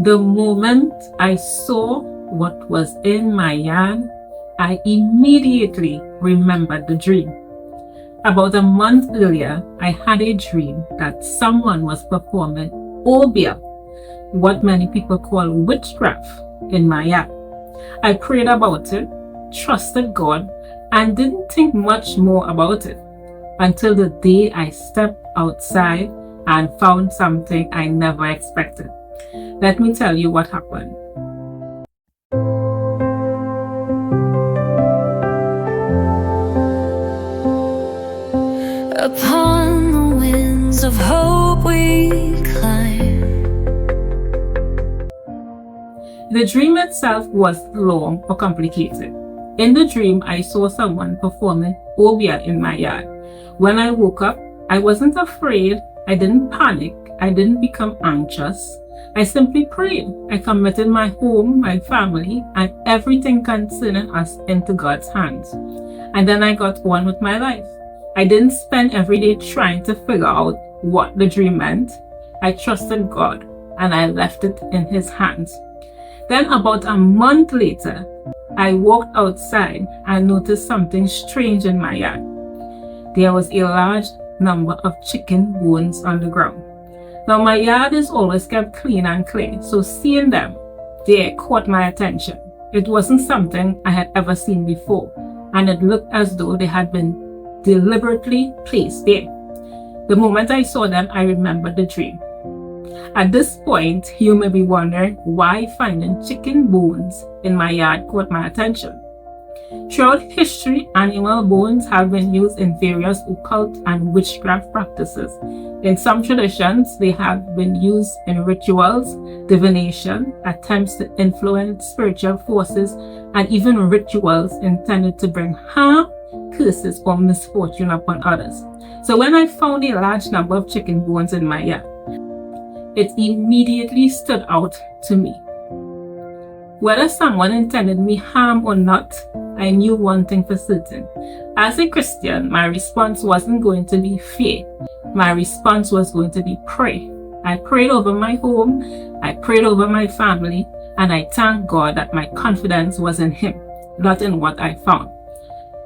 The moment I saw what was in my yard, I immediately remembered the dream. About a month earlier, I had a dream that someone was performing Obeah, what many people call witchcraft, in my yard. I prayed about it, trusted God, and didn't think much more about it until the day I stepped outside and found something I never expected. Let me tell you what happened. Upon the winds of hope we climb. The dream itself was long or complicated. In the dream, I saw someone performing Obeah in my yard. When I woke up, I wasn't afraid, I didn't panic, I didn't become anxious. I simply prayed. I committed my home, my family, and everything concerning us into God's hands. And then I got on with my life. I didn't spend every day trying to figure out what the dream meant. I trusted God and I left it in His hands. Then about a month later, I walked outside and noticed something strange in my yard. There was a large number of chicken bones on the ground. Now my yard is always kept clean and clear, so seeing them, they caught my attention. It wasn't something I had ever seen before, and it looked as though they had been deliberately placed there. The moment I saw them, I remembered the dream. At this point, you may be wondering why finding chicken bones in my yard caught my attention. Throughout history, animal bones have been used in various occult and witchcraft practices. In some traditions, they have been used in rituals, divination, attempts to influence spiritual forces, and even rituals intended to bring harm, curses, or misfortune upon others. So when I found a large number of chicken bones in my yard, it immediately stood out to me. Whether someone intended me harm or not, I knew one thing for certain. As a Christian, my response wasn't going to be fear. My response was going to be prayer. I prayed over my home, I prayed over my family, and I thanked God that my confidence was in Him, not in what I found.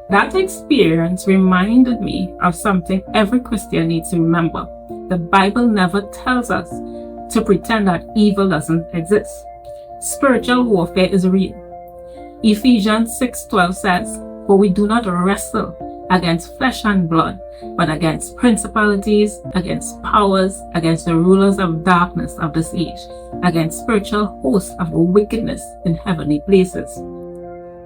That experience reminded me of something every Christian needs to remember. The Bible never tells us to pretend that evil doesn't exist. Spiritual warfare is real. Ephesians 6:12 says, "For we do not wrestle against flesh and blood, but against principalities, against powers, against the rulers of darkness of this age, against spiritual hosts of wickedness in heavenly places."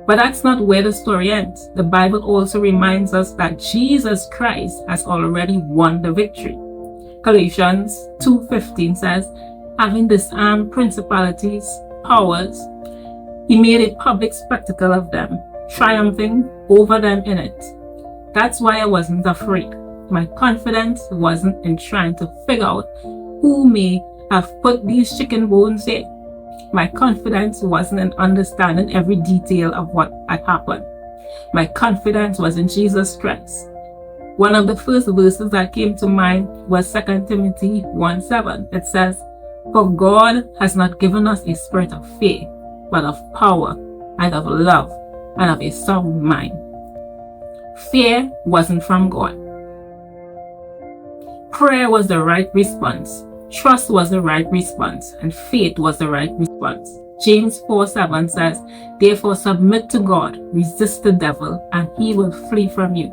But that's not where the story ends. The Bible also reminds us that Jesus Christ has already won the victory. Colossians 2:15 says, "Having disarmed principalities, powers, He made a public spectacle of them, triumphing over them in it." That's why I wasn't afraid. My confidence wasn't in trying to figure out who may have put these chicken bones there. My confidence wasn't in understanding every detail of what had happened. My confidence was in Jesus Christ. One of the first verses that came to mind was 2 Timothy 1:7. It says, "For God has not given us a spirit of fear, but of power and of love and of a sound mind." Fear wasn't from God. Prayer was the right response. Trust was the right response, and faith was the right response. James 4:7 says, "Therefore submit to God, resist the devil, and he will flee from you."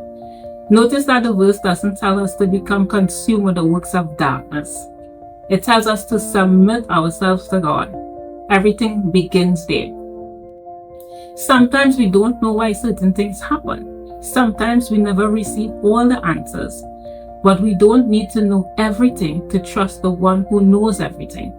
Notice that the verse doesn't tell us to become consumed with the works of darkness. It tells us to submit ourselves to God. Everything begins there. Sometimes we don't know why certain things happen. Sometimes we never receive all the answers. But we don't need to know everything to trust the one who knows everything.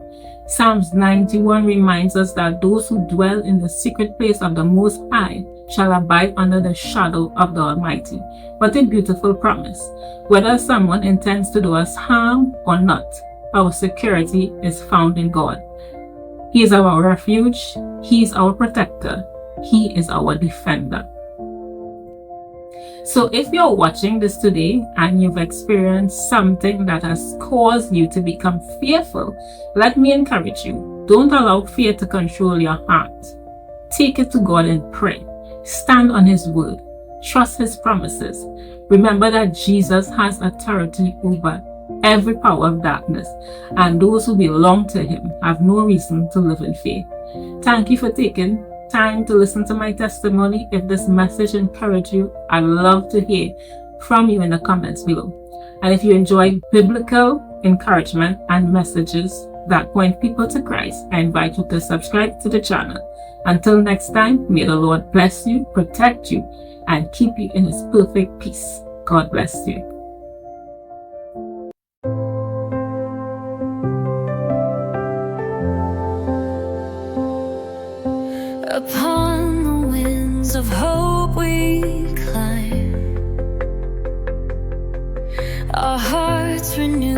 Psalms 91 reminds us that those who dwell in the secret place of the Most High shall abide under the shadow of the Almighty. What a beautiful promise. Whether someone intends to do us harm or not, our security is found in God. He is our refuge. He is our protector. He is our defender. So if you're watching this today and you've experienced something that has caused you to become fearful, let me encourage you. Don't allow fear to control your heart. Take it to God in prayer. Stand on His word. Trust His promises. Remember that Jesus has authority over every power of darkness, and those who belong to Him have no reason to live in fear. Thank you for taking time to listen to my testimony. If this message encouraged you, I'd love to hear from you in the comments below. And if you enjoy biblical encouragement and messages that point people to Christ, I invite you to subscribe to the channel. Until next time, may the Lord bless you, protect you, and keep you in His perfect peace. God bless you. Upon the winds of hope we climb, our hearts renew